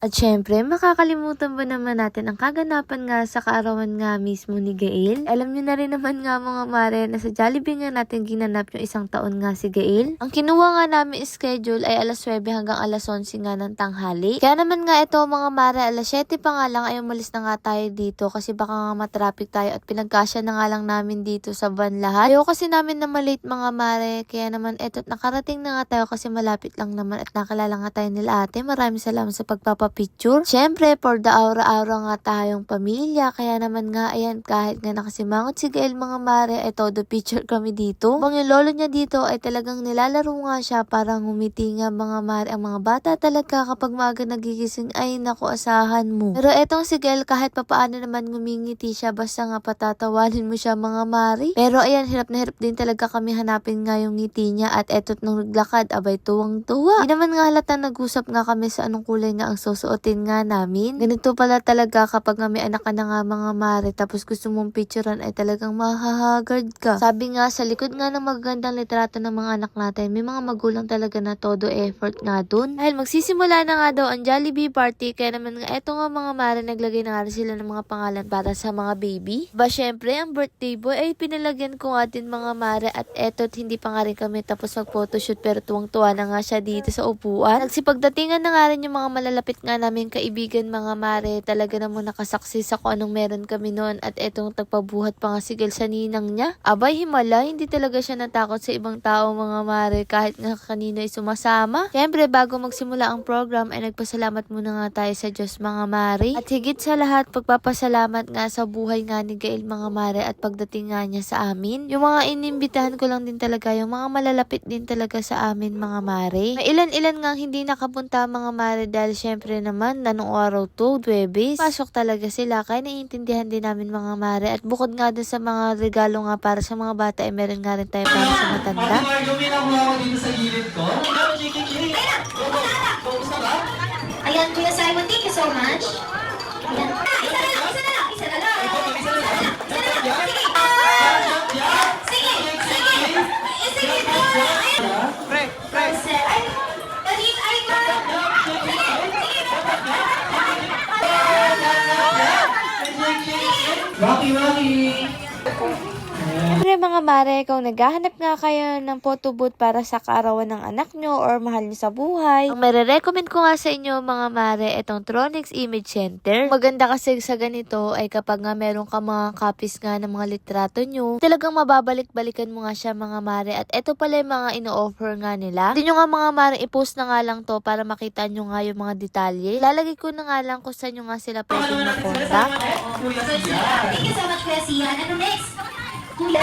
At syempre, makakalimutan ba naman natin ang kaganapan nga sa kaarawan nga mismo ni Gail? Alam nyo na rin naman nga mga mare na sa Jollibee nga natin ginanap yung isang taon nga si Gail. Ang kinuha nga namin schedule ay alas 9 hanggang alas 11 nga ng tanghali. Kaya naman nga ito mga mare, alas 7 pa nga lang ay umalis na nga tayo dito kasi baka nga matraffic tayo at pinagkasya na nga lang namin dito sa van lahat. Ayaw kasi namin na malate mga mare, kaya naman eto nakarating na nga tayo kasi malapit lang naman at nakalala nga tayo nila ate. Maraming salamat sa picture. Syempre, for the aura-aura nga tayong pamilya. Kaya naman nga, ayan, kahit nga nakasimangot si Gail mga mare, ay todo picture kami dito. Bang yung lolo niya dito ay talagang nilalaro nga siya, parang humiti nga mga mare. Ang mga bata talaga kapag maaga nagigising, ay naku, asahan mo. Pero etong si Gail, kahit papaano naman ngumingiti siya, basta nga patatawanin mo siya mga mare. Pero ayan, hirap na hirap din talaga kami hanapin nga yung ngiti niya. At etot nung naglakad, abay tuwang-tuwa. Di naman nga halata nag-usap nga kami sa anong kulay nga ang susuotin nga namin. Ganito pala talaga kapag nga may anak ka na nga mga mare tapos gusto mong picturean ay talagang mahahagard ka. Sabi nga sa likod nga ng magagandang litrato ng mga anak natin, may mga magulang talaga na todo effort nga dun. Dahil magsisimula na nga daw ang Jollibee party, kaya naman nga eto nga mga mare naglagay na nga rin sila ng mga pangalan para sa mga baby. Ba syempre ang birthday boy ay pinalagyan ko nga din mga mare at eto't hindi pa nga rin kami tapos mag photoshoot pero tuwang-tuwa na nga siya dito sa upuan. Nagsipagdatingan na nga rin yung mga malalapit nga namin kaibigan mga mare, talaga namang nakasaksi sa kung anong meron kami noon at etong tagpabuhat pa nga si Gail sa ninang niya. Abay himala, hindi talaga siya natakot sa ibang tao mga mare kahit nga kanino ay sumasama. Siyempre bago magsimula ang program ay nagpasalamat muna nga tayo sa Diyos mga mare. At higit sa lahat pagpapasalamat nga sa buhay nga ni Gail mga mare at pagdating nga niya sa amin. Yung mga inimbitahan ko lang din talaga, yung mga malalapit din talaga sa amin mga mare. May ilan-ilan nga hindi nakapunta mga mare dahil syempre naman, nanong araw to, Dwebes. Pasok talaga sila, kaya naiintindihan din namin mga mare. At bukod nga dun sa mga regalo nga para sa mga bata, ay meron nga rin tayo para sa matanda. Ate Margo, may nakuha ko dito sa gilid ko. Ayan, Kuya Simon, thank you so much. Ayan. Isa na lang. Isa na lang. Isa na lang. Sige. Sige. Pre, pre. Ay, Dalit, ay, Waki-waki. Siyempre mga mare, kung naghahanap nga kayo ng photo booth para sa kaarawan ng anak nyo or mahal nyo sa buhay, ang marirecommend ko nga sa inyo mga mare, itong Tronix Image Center. Maganda kasi sa ganito ay kapag nga meron ka mga copies nga ng mga litrato nyo, talagang mababalik-balikan mo nga siya mga mare. At ito pala yung mga ino-offer nga nila. Hindi nyo nga mga mare, i-post na nga lang to para makita nyo nga yung mga detalye. Lalagay ko na nga lang kung saan nyo nga sila pwedeng makontak. thank you so much, Kuya Sian. Ano next? Kuya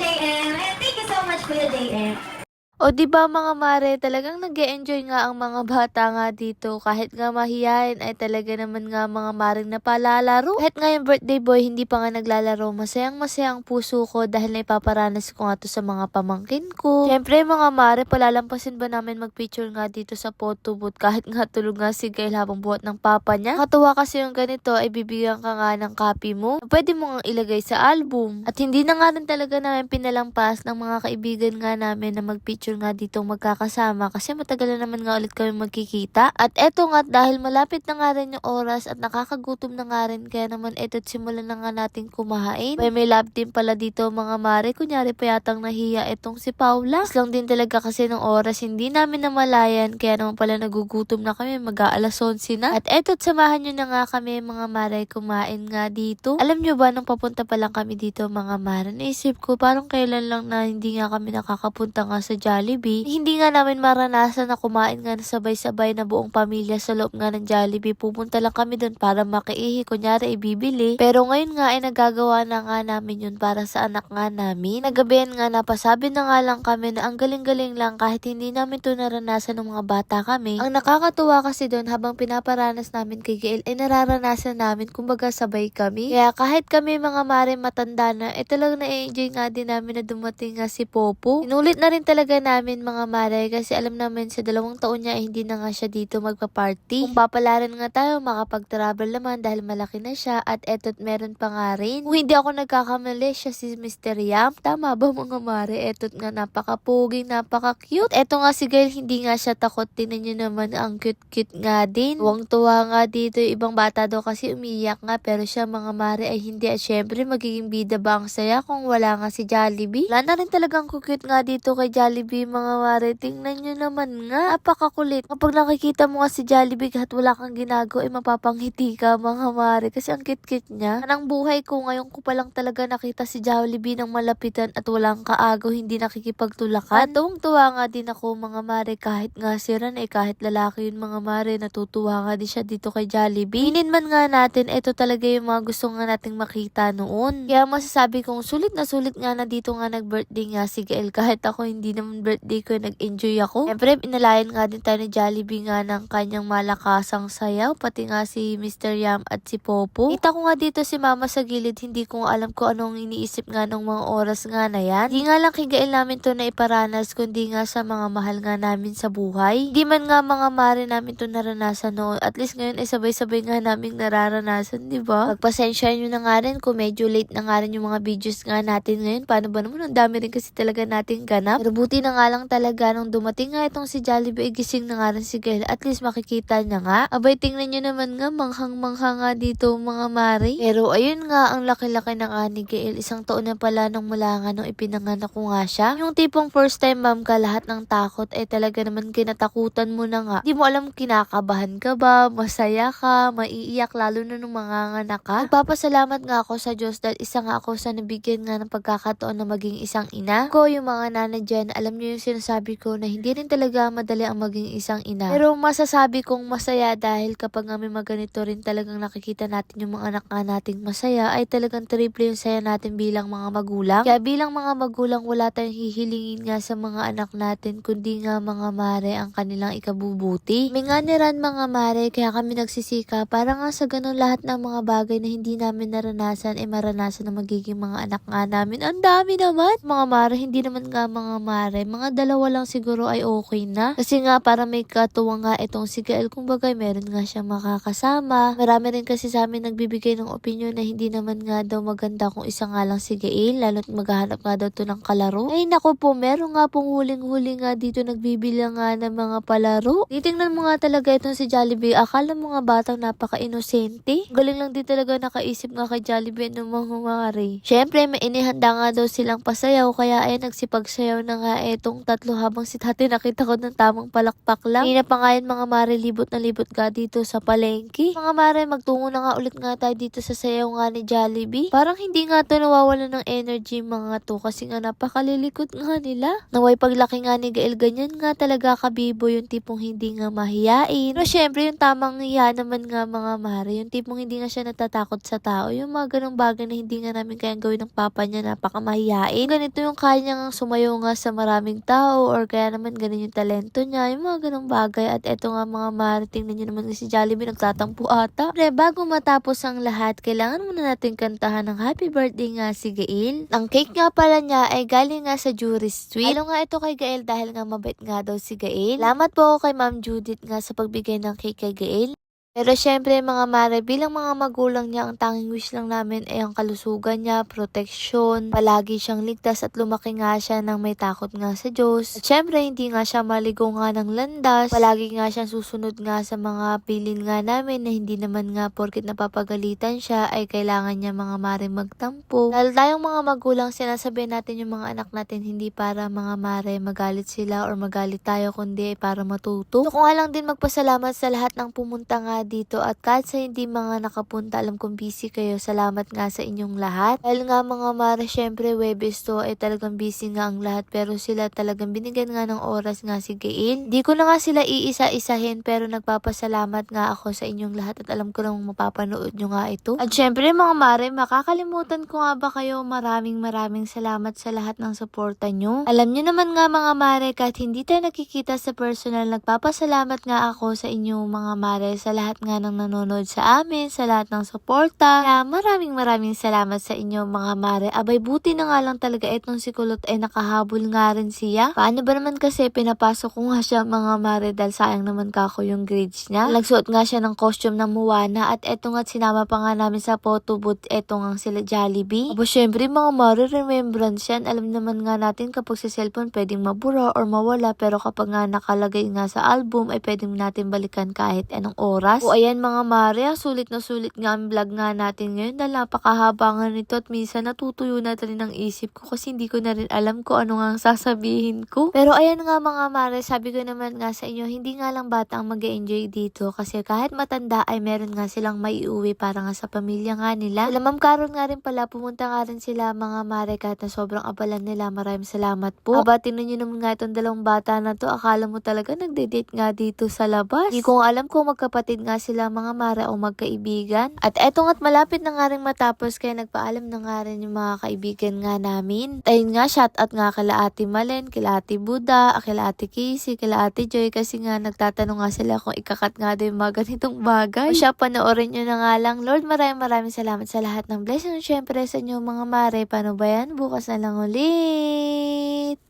JM. Thank you so much, Kuya JM. O diba mga mare, talagang nag-e-enjoy nga ang mga bata nga dito. Kahit nga mahihayin ay talaga naman nga mga maring napalalaro. Kahit nga yung birthday boy hindi pa nga naglalaro, masayang-masayang puso ko dahil naipaparanas ko nga to sa mga pamangkin ko. Siyempre mga mare, palalampasin ba namin mag-picture nga dito sa photo booth kahit nga tulog nga si Gail habang buhat ng papa niya. Katuwa kasi yung ganito ay bibigyan ka nga ng copy mo. Pwede mo nga ilagay sa album. At hindi na nga rin talaga namin pinalampas ng mga kaibigan nga namin na mag-picture nga ditong magkakasama kasi matagal na naman nga ulit kami magkikita. At eto nga dahil malapit na nga rin yung oras at nakakagutom na nga rin, kaya naman eto't simulan na nga natin kumain. May love team pala dito mga mare, kunyari pa yatang nahiya etong si Paula. Lang din talaga kasi ng oras hindi namin namalayan, kaya naman pala nagugutom na kami, mag-aalas 11 na. At eto't samahan nyo na nga kami mga mare kumain nga dito. Alam nyo ba nung papunta pa lang kami dito mga mare, naisip ko parang kailan lang na hindi nga kami nakakapunta nga sa Jollibee. Hindi nga namin maranasan na kumain nga na sabay-sabay na buong pamilya sa loob nga ng Jollibee. Pupunta lang kami doon para makiihi, kunyari ibibili. Pero ngayon nga ay nagagawa na nga namin yun para sa anak nga namin. Nagabihan nga napasabi na nga lang kami na ang galing-galing lang kahit hindi namin to naranasan ng mga bata kami. Ang nakakatuwa kasi doon habang pinaparanas namin kay Gail ay nararanasan namin, kumbaga sabay kami. Kaya kahit kami mga mare matanda na, talagang na-enjoy nga din namin na dumating nga si Popo. Inulit na rin talaga namin mga mare kasi alam namin sa 2 taon niya ay hindi na nga siya dito magpa-party. Kung papalaran nga tayo makapag-travel naman dahil malaki na siya at eto't meron pa nga rin. Kung hindi ako nagkakamali siya si Mr. Yam. Tama ba mga mare? Eto't nga napaka-pogi, napaka-cute. Eto nga si Gail hindi nga siya takot. Tingnan niyo naman ang cute-cute nga din. Tuwang-tuwa nga dito yung ibang bata daw kasi umiyak nga pero siya mga mare ay hindi at syempre magiging bida ba ang saya kung wala nga si Jollibee. Wala na rin talagang cute nga dito kay Jollibee mga mare. Tingnan nyo naman nga. Napakakulit. Kapag nakikita mo nga si Jollibee kahit wala kang ginagawa ay mapapangiti ka mga mare kasi ang cute niya. Anang buhay ko ngayon ko palang talaga nakita si Jollibee ng malapitan at walang kaagaw hindi nakikipagtulakan. Tuwang-tuwa nga din ako mga mare kahit nga si Ran kahit lalaki yun mga mare natutuwa nga din siya dito kay Jollibee. Hinin man nga natin ito talaga yung mga gusto nga nating makita noon. Kaya masasabi kong sulit nga na dito nga nag-birthday nga si Gael kahit ako hindi naman birthday ko nag-enjoy ako. Siyempre inalayan nga din tayo ni Jollibee nga ng kanyang malakasang sayaw pati nga si Mr. Yam at si Popo. Kita ko nga dito si Mama sa gilid hindi ko alam kung anong iniisip nga nung mga oras nga na yan. Hindi nga lang kay Gael namin to na iparanas kundi nga sa mga mahal nga namin sa buhay. Hindi man nga mga mare namin to naranasan noon. At least ngayon ay sabay-sabay nga namin nararanasan, di ba? Pagpasensya nyo na nga rin kung medyo late na nga rin yung mga videos nga natin ngayon. Paano ba naman? Ang dami rin kasi talaga nating ganap. Pero buti na nga lang talaga nung dumating nga itong si Jollibee ay gising na nga rin si Gael. At least makikita niya nga. Abay, tingnan nyo naman nga manghang-mangha nga dito mga mare. Pero ayun nga, ang laki-laki na nga ni Gael. 1 taon na pala nung mula nga nung ipinanganak ko nga siya. Yung tipong first time ma'am ka lahat ng takot ay talaga naman kinatakutan mo na nga. Di mo alam kinakabahan ka ba, masaya ka, maiiyak lalo na nung manganganak ka. Magpapasalamat nga ako sa Diyos dahil isa nga ako sa nabigyan nga ng pagkakataon na maging isang ina. Ko yung mga nanay dyan, alam niyo yung sinasabi ko na hindi rin talaga madali ang maging isang ina. Pero masasabi kong masaya dahil kapag nga may maganito rin talagang nakikita natin yung mga anak nga nating masaya ay talagang triple yung saya natin bilang mga magulang. Kaya bilang mga magulang wala tayong hihilingin nga sa mga anak natin kundi nga mga mare ang kanilang ikabubuti. May nga niran mga mare kaya kami nagsisika para nga sa ganun lahat ng mga bagay na hindi namin naranasan ay maranasan na magiging mga anak nga namin. Ang dami naman! Mga mare, hindi naman nga mga mare. Mga 2 lang siguro ay okay na. Kasi nga para may katuwa nga itong si Gael kung bagay meron nga siyang makakasama. Marami rin kasi sa amin nagbibigay ng opinion na hindi naman nga daw maganda kung isa nga lang si Gael lalo't maghahanap nga daw to ng kalaro. Ay naku po, meron nga pong huling-huli nga dito nagbibilang nga ng mga palaro. Titingnan mo nga talaga itong si Jollibee. Akala mo nga batang napaka-inosente. Galing lang din talaga nakaisip nga kay Jollibee ng mga mare. Syempre may inihanda nga daw silang pasayaw kaya ay nagsipagsayaw na nga etong 3 habang si tate nakita ko ng tamang palakpak lang. Hindi na pa nga yun mga mare libot na libot nga dito sa palengke. Mga mare magtungo na nga ulit nga tayo dito sa sayaw nga ni Jollibee. Parang hindi nga to nawawala ng energy mga to kasi nga napakalilikot nga nila. Naway paglaki nga ni Gael ganyan nga talaga kabibo yung tipong hindi nga mahiyain. Pero syempre yung tamang hiya naman nga mga mare yung tipong hindi nga siya natatakot sa tao. Yung mga ganong bagay na hindi nga namin kayang gawin ng papa niya napakamahiyain. Ganito yung kaya niya nga sumayaw nga sa maraming tao or kaya naman ganun yung talento niya. Yung mga ganong bagay at eto nga mga mare tingnan nyo naman si Jollibee nagtatampo ata. Pre, bago matapos ang lahat kailangan muna natin kantahan ng happy birthday nga si Gael. Ang cake nga pala niya ay galing nga sa Jury Street. Alam nga ito kay Gael dahil nga mabait nga daw si Gael. Salamat po kay Ma'am Judith nga sa pagbigay ng cake kay Gael. Pero syempre mga mare, bilang mga magulang niya, ang tanging wish lang namin ay ang kalusugan niya, proteksyon, palagi siyang ligtas at lumaki nga siya ng may takot nga sa Diyos. At syempre hindi nga siya maligo nga ng landas, palagi nga siyang susunod nga sa mga pilin nga namin na hindi naman nga porkit napapagalitan siya ay kailangan niya mga mare magtampo. Dahil tayong mga magulang sinasabihin natin yung mga anak natin hindi para mga mare magalit sila or magalit tayo kundi para matuto. So kung lang din magpasalamat sa lahat ng pumunta nga dito at kahit sa hindi mga nakapunta, alam kong busy kayo, salamat nga sa inyong lahat. Dahil nga mga mare, syempre Webes to ay talagang busy nga ang lahat pero sila talagang binigyan nga ng oras nga si Gael. Di ko na nga sila iisa-isahin pero nagpapasalamat nga ako sa inyong lahat at alam ko namang mapapanood nyo nga ito. At syempre mga mare, makakalimutan ko nga ba kayo, maraming salamat sa lahat ng suporta nyo. Alam nyo naman nga mga mare, kahit hindi tayo nakikita sa personal, nagpapasalamat nga ako sa inyong mga mare sa lahat lahat nga ng nanonood sa amin, sa lahat ng suporta. Kaya maraming salamat sa inyo mga mare. Abay, buti na nga lang talaga itong si Kulot ay nakahabol nga rin siya. Paano ba naman kasi pinapasok ko nga siya mga mare dahil sayang naman kako yung grades niya. Nagsuot nga siya ng costume ng Moana at eto nga sinama pa nga namin sa photo booth eto nga sila Jollibee. Aba syempre mga mare, remembrance yan. Alam naman nga natin kapag sa cellphone pwedeng mabura or mawala, pero kapag nga nakalagay nga sa album ay pwedeng natin balikan kahit anong oras. O ayan mga mare, sulit na sulit nga ang vlog nga natin ngayon dahil napakahaba nga nito at minsan natutuyo na rin ang isip ko kasi hindi ko na rin alam kung ano nga ang sasabihin ko. Pero ayan nga mga mare, sabi ko naman nga sa inyo, hindi nga lang bata ang mag-enjoy dito kasi kahit matanda ay meron nga silang maiuwi para nga sa pamilya nga nila. Sila Ma'am Carol nga rin pala, pumunta nga rin sila mga mare kahit na sobrang abalan nila. Maraming salamat po. Aba, tingnan nyo naman nga itong dalawang bata na to. Akala mo talaga nagde-date nga dito sa labas. Hindi ko alam kung magkapatid nga sila mga mare o magkaibigan. At eto nga't malapit na nga rin matapos kaya nagpaalam na nga rin yung mga kaibigan nga namin. Ayun nga, shoutout nga kila Ate Malen, kila Ate Buda, kila Ate Casey, kila Ate Joy kasi nga nagtatanong nga sila kung ikakat nga din mga ganitong bagay. O siya, panoorin nyo na nga lang. Lord, maraming salamat sa lahat ng blessing. Syempre sa inyo mga mare, paano ba yan? Bukas na lang ulit.